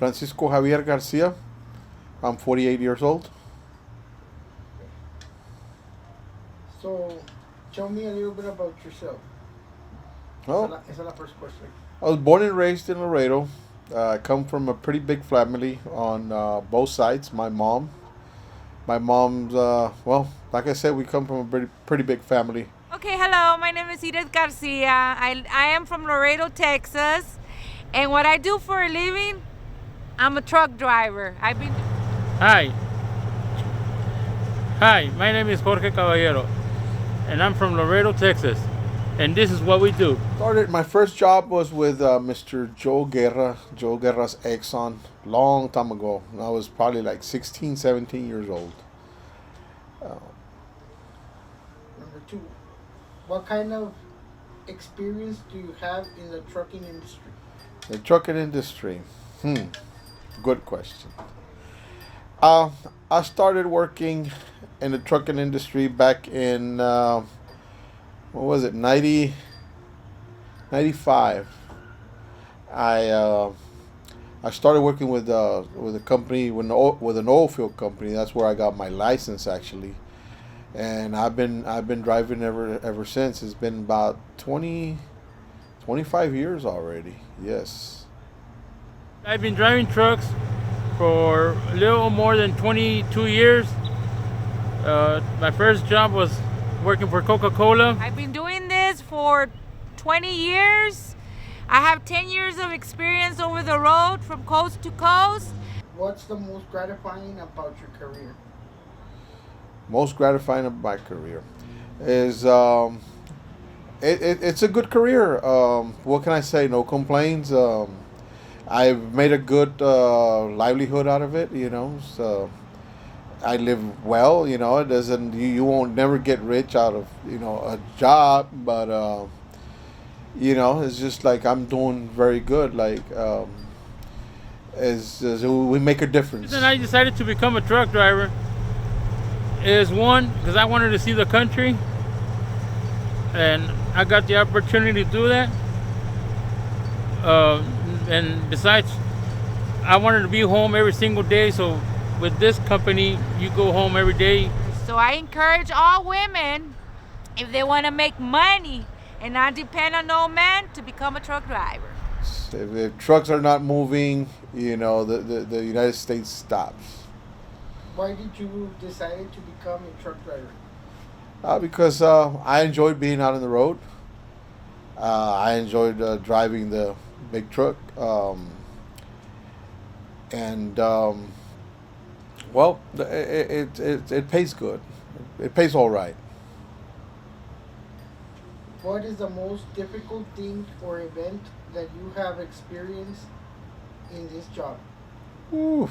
Francisco Javier Garcia. I'm 48 years old. So, tell me a little bit about yourself. Oh, Esa es la first question. I was born and raised in Laredo. I come from a pretty big family on both sides. My mom's, well, like I said, we come from a pretty big family. Okay, hello. My name is Edith Garcia. I am from Laredo, Texas. And what I do for a living, I'm a truck driver. Hi. Hi, my name is Jorge Caballero, and I'm from Laredo, Texas. And this is what we do. My first job was with Mr. Joe Guerra's Exxon, long time ago. I was probably like 16, 17 years old. Number two, what kind of experience do you have in the trucking industry? The trucking industry. Good question. I started working in the trucking industry back in, what was it, 95. I started working with a company, with an oil field company. That's where I got my license, actually. And I've been driving ever since. It's been about 25 years already. Yes. I've been driving trucks for a little more than 22 years. My first job was working for Coca-Cola. I've been doing this for 20 years. I have 10 years of experience over the road from coast to coast. What's the most gratifying about your career? Most gratifying of my career is it's a good career. What can I say? No complaints. I've made a good livelihood out of it. So I live well. It doesn't. You won't never get rich out of a job, but it's just like I'm doing very good. Like as we make a difference. Then I decided to become a truck driver. Is one, because I wanted to see the country, and I got the opportunity to do that. And besides, I wanted to be home every single day, so with this company, you go home every day. So I encourage all women, if they want to make money and not depend on no man, to become a truck driver. If trucks are not moving, the United States stops. Why did you decide to become a truck driver? Because I enjoyed being out on the road. I enjoyed driving the big truck. Well, it pays good. It pays all right. What is the most difficult thing or event that you have experienced in this job? Ooh.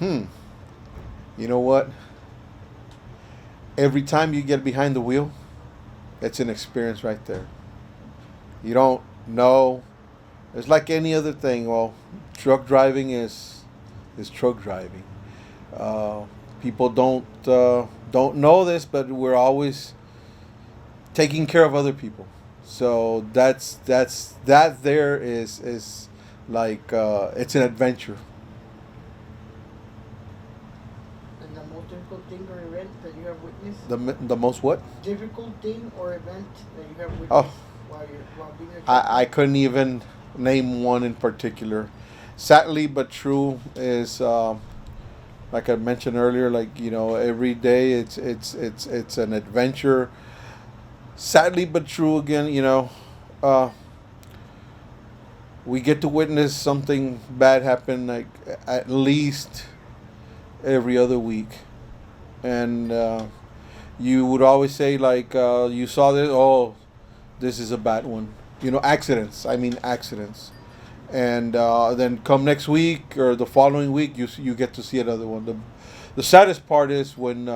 You know what? Every time you get behind the wheel, it's an experience right there. You don't know. It's like any other thing. Well, truck driving is truck driving. People don't know this, but we're always taking care of other people. So that there is like it's an adventure. And the most difficult thing or event that you have witnessed? The most what? Difficult thing or event that you have witnessed Oh. while being a truck I couldn't even name one in particular. Sadly but true is like I mentioned earlier. Like every day it's an adventure. Sadly but true again. We get to witness something bad happen like at least every other week, and you would always say like you saw this. Oh, this is a bad one. Accidents. I mean accidents. And then come next week or the following week, you get to see another one. The saddest part is when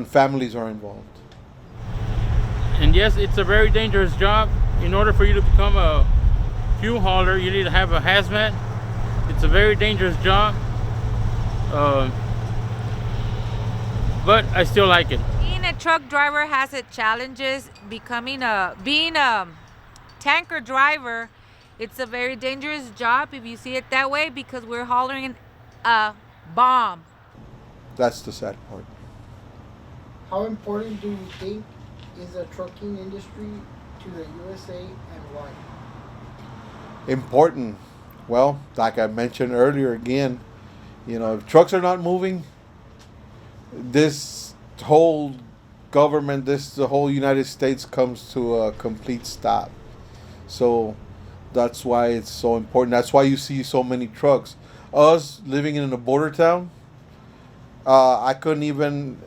families are involved. And yes, it's a very dangerous job. In order for you to become a fuel hauler, you need to have a hazmat. It's a very dangerous job. But I still like it. Being a truck driver has its challenges. Being a tanker driver It's a very dangerous job if you see it that way because we're hollering a bomb. That's the sad part. How important do you think is the trucking industry to the USA and why? Important. Well, like I mentioned earlier, again, if trucks are not moving, this whole government, the whole United States comes to a complete stop. So that's why it's so important. That's why you see so many trucks. Us living in a border town, I couldn't even.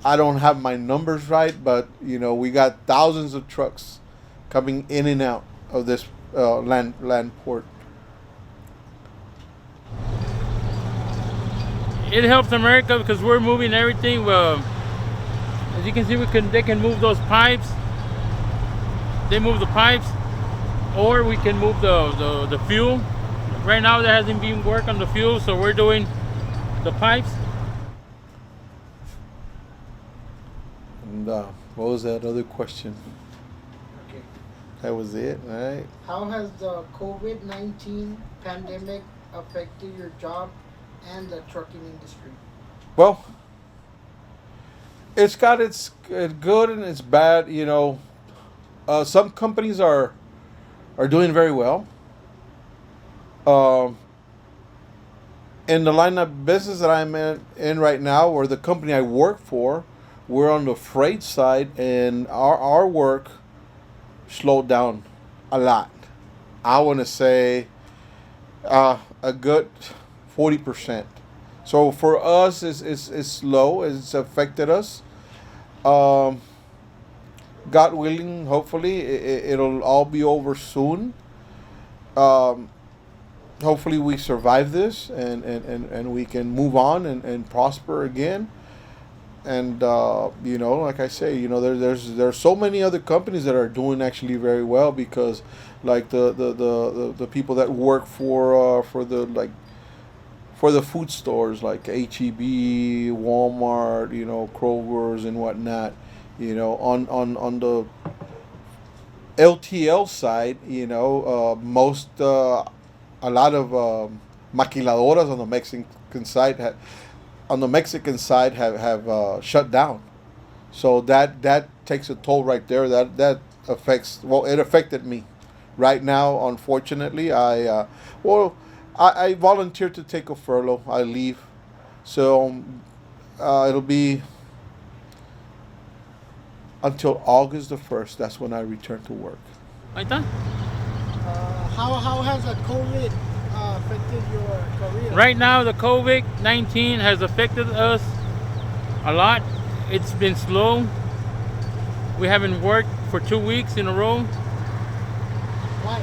I don't have my numbers right, but we got thousands of trucks coming in and out of this land port. It helps America because we're moving everything. Well, as you can see, they can move those pipes. They move the pipes, or we can move the fuel. Right now, there hasn't been work on the fuel, so we're doing the pipes. And what was that other question? Okay. That was it, all right? How has the COVID-19 pandemic affected your job and the trucking industry? Well, it's got its good and its bad. Some companies are doing very well. In the line of business that I'm in right now, or the company I work for, we're on the freight side, and our work slowed down a lot. I want to say a good 40%. So for us, it's slow. It's affected us. God willing, hopefully, it'll all be over soon. Hopefully we survive this and we can move on and prosper again. And like I say, there's so many other companies that are doing actually very well, because like the people that work for the food stores like H-E-B, Walmart, Kroger's and whatnot, on the LTL side, a lot of maquiladoras on the Mexican side have shut down. So that takes a toll right there. That affects. Well, it affected me. Right now, unfortunately, I volunteered to take a furlough. I leave, so it'll be until August the 1st. That's when I return to work. Ahí está. How has the COVID affected your career? Right now, the COVID-19 has affected us a lot. It's been slow. We haven't worked for 2 weeks in a row Why?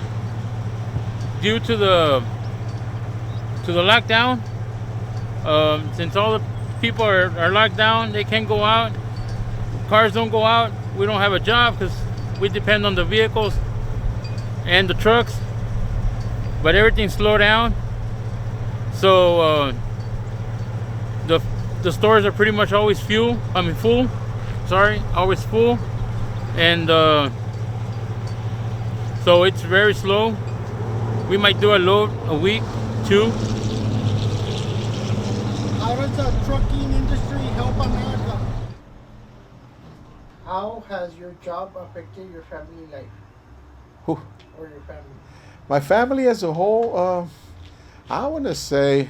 due to the lockdown. Since all the people are locked down, they can't go out. Cars don't go out. We don't have a job because we depend on the vehicles and the trucks. But everything's slowed down. So the stores are pretty much always full. Always full. And so it's very slow. We might do a load a week, 2. How does the trucking industry help America? How has your job affected your family life Whew. or your family? My family as a whole, I want to say,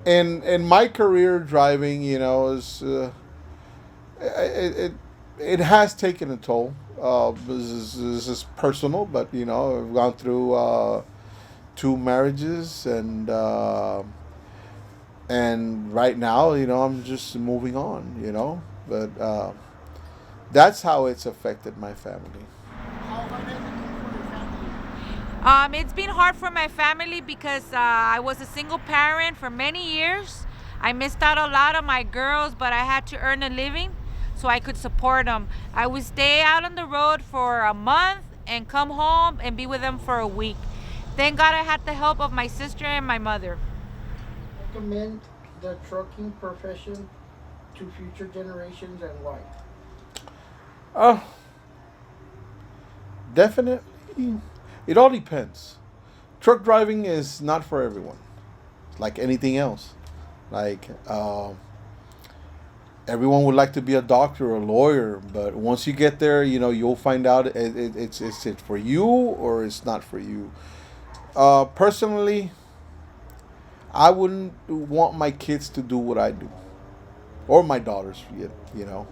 in my career driving, is it has taken a toll. This is personal, but I've gone through 2 marriages, and right now, I'm just moving on, but that's how it's affected my family. How hard has it been for your family? It's been hard for my family because I was a single parent for many years. I missed out a lot on my girls, but I had to earn a living so I could support them. I would stay out on the road for a month and come home and be with them for a week. Thank God I had the help of my sister and my mother. Recommend the trucking profession to future generations and why? Definitely, it all depends. Truck driving is not for everyone. Like anything else. Like everyone would like to be a doctor or a lawyer, but once you get there, you'll find out it's it for you or it's not for you. Personally, I wouldn't want my kids to do what I do, or my daughters. You know,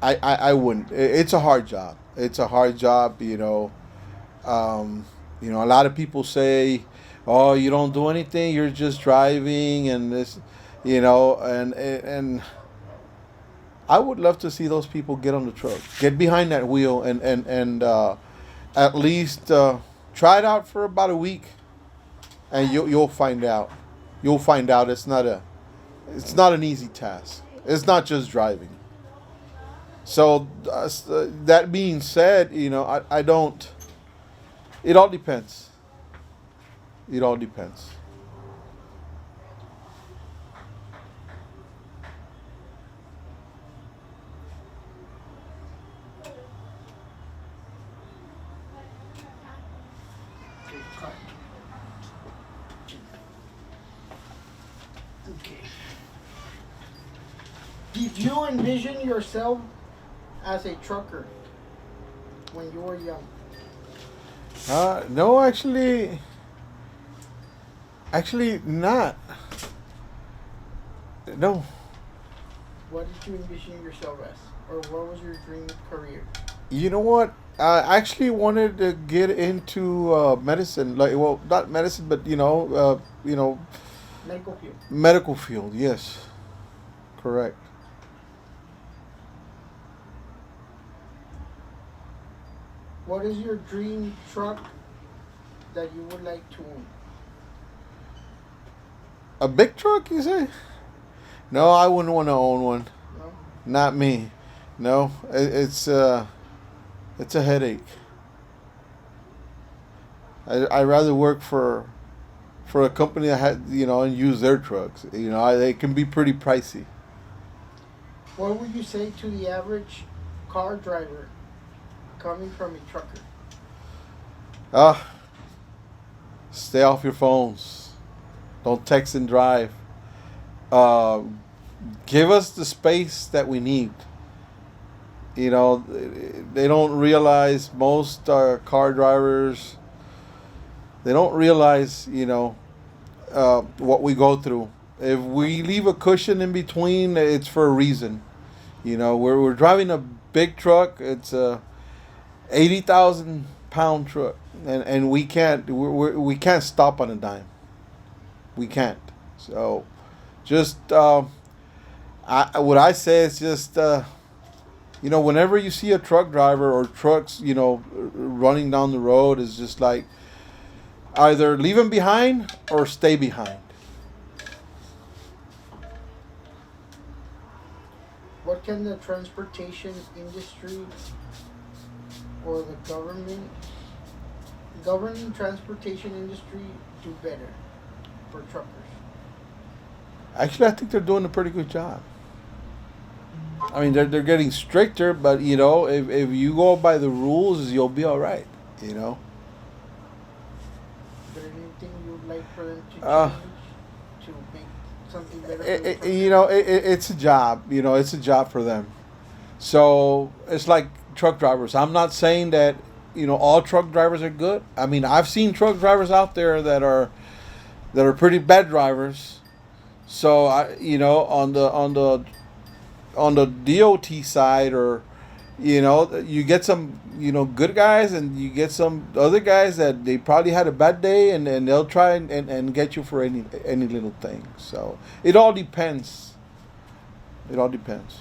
I wouldn't. It's a hard job. It's a hard job. A lot of people say, "Oh, you don't do anything. You're just driving," and this, and I would love to see those people get on the truck, get behind that wheel, and at least try it out for about a week, and you'll find out. You'll find out it's not an easy task. It's not just driving. So that being said, I don't. It all depends. It all depends. Okay, cut. Okay. Did you envision yourself as a trucker when you were young? No, actually not. No. What did you envision yourself as? Or what was your dream career? You know what? I actually wanted to get into medicine, like, well, not medicine, but Medical field. medical field. Yes, correct. What is your dream truck that you would like to own? A big truck, you say? No, I wouldn't want to own one. No? Not me. No, it's a headache. I rather work for a company that had and use their trucks. They can be pretty pricey. What would you say to the average car driver coming from a trucker? Ah, stay off your phones. Don't text and drive. Uh, Give us the space that we need. They don't realize, most car drivers, they don't realize, what we go through. If we leave a cushion in between, it's for a reason. We're driving a big truck. It's a 80,000 pound truck, and we can't stop on a dime. We can't. So, just what I say is just whenever you see a truck driver or trucks, running down the road, is just like either leave them behind or stay behind. What can the transportation industry or the governing transportation industry do better for truckers? Actually, I think they're doing a pretty good job. I mean, they're getting stricter, but if you go by the rules, you'll be all right. Is there anything you'd like for them to Uh, change to make something better for the truckers? it's a job. It's a job for them. So it's like truck drivers. I'm not saying that all truck drivers are good. I mean, I've seen truck drivers out there that are pretty bad drivers. So on the DOT side, or you get some good guys, and you get some other guys that they probably had a bad day, and they'll try and get you for any little thing. So it all depends. It all depends.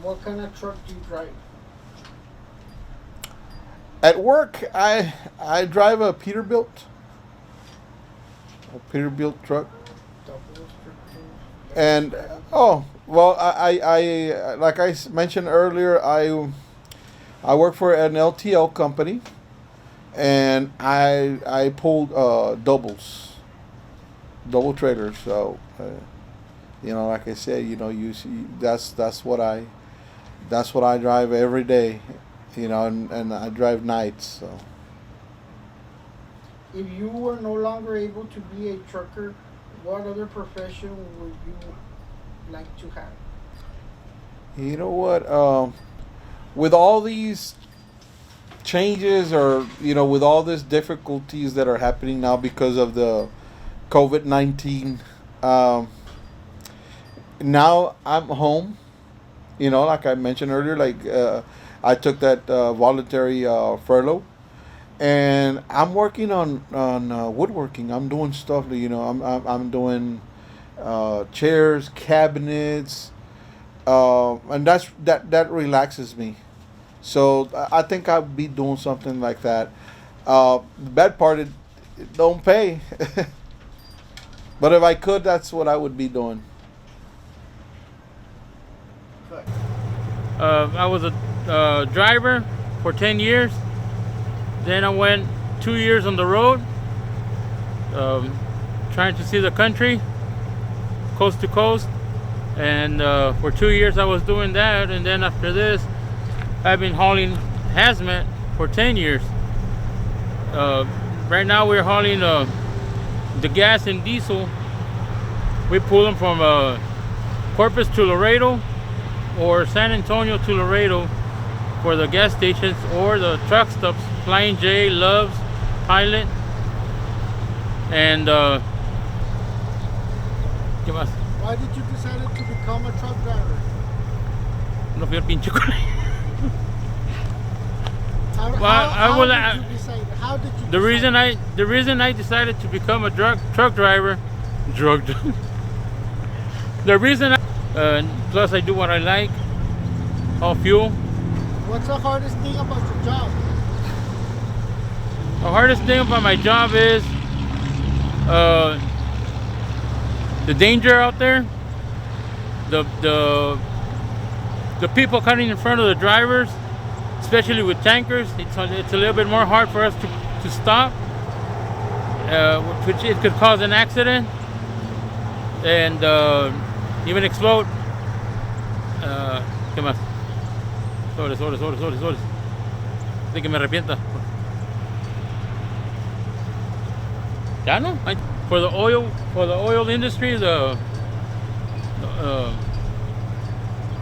What kind of truck do you drive? At work, I drive a Peterbilt truck. Doubles, triples, And oh well, I like mentioned earlier, I work for an LTL company, and I pulled double trailers. So like I said, you see, that's what I drive every day. And I drive nights. So If you were no longer able to be a trucker, what other profession would you like to have? you know what? With all these changes, or with all these difficulties that are happening now because of the COVID-19, now I'm home. Like I mentioned earlier, like I took that voluntary furlough, and I'm working on woodworking. I'm doing stuff. I'm doing chairs, cabinets, and that relaxes me. So I think I'll be doing something like that. The bad part, it don't pay, but if I could, that's what I would be doing. I was a driver for 10 years. Then I went 2 years on the road, trying to see the country, coast to coast. And for 2 years I was doing that. And then after this, I've been hauling hazmat for 10 years. Right now we're hauling the gas and diesel. We pull them from Corpus to Laredo, or San Antonio to Laredo for the gas stations, or the truck stops, Flying J, Loves, Pilot, and ¿qué más? Why did you decide to become a truck driver? No fui al pinche colegio. How did you decide? How did you The decide? reason I decided to become a truck driver, the reason plus I do what I like, all fuel. What's the hardest thing about your job? The hardest thing about my job is the danger out there, the people cutting in front of the drivers, especially with tankers. It's a little bit more hard for us to stop, which it could cause an accident and even explode. ¿Qué más? Sobres. De que me arrepienta. Ya no. For the oil industry, ¿cómo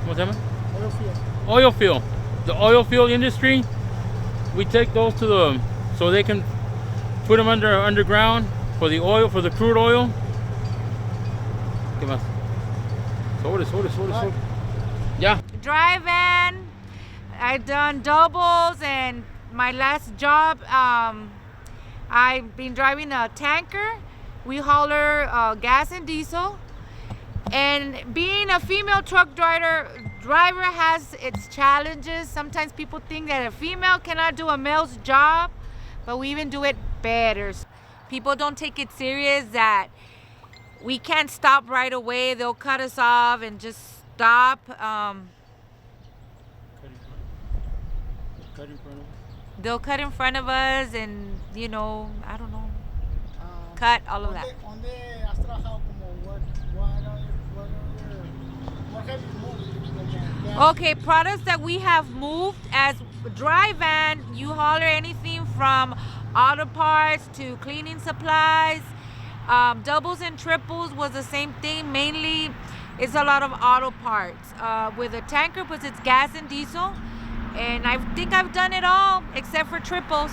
se llama? Oil field. Oil field. The oil field industry, we take those so they can put them underground for the oil, for the crude oil. ¿Qué más? Sobres. Yeah. Dry van. I've done doubles, and my last job, I've been driving a tanker. We hauler gas and diesel. And being a female truck driver has its challenges. Sometimes people think that a female cannot do a male's job, but we even do it better. People don't take it serious that we can't stop right away. They'll cut us off and just stop. They'll cut in front of us, and I don't know, cut all of that. ¿Dónde has trabajado? What have you moved? Okay, products that we have moved as dry van, you hauler anything from auto parts to cleaning supplies. Doubles and triples was the same thing. Mainly, it's a lot of auto parts. With a tanker, because it's gas and diesel. And I think I've done it all except for triples.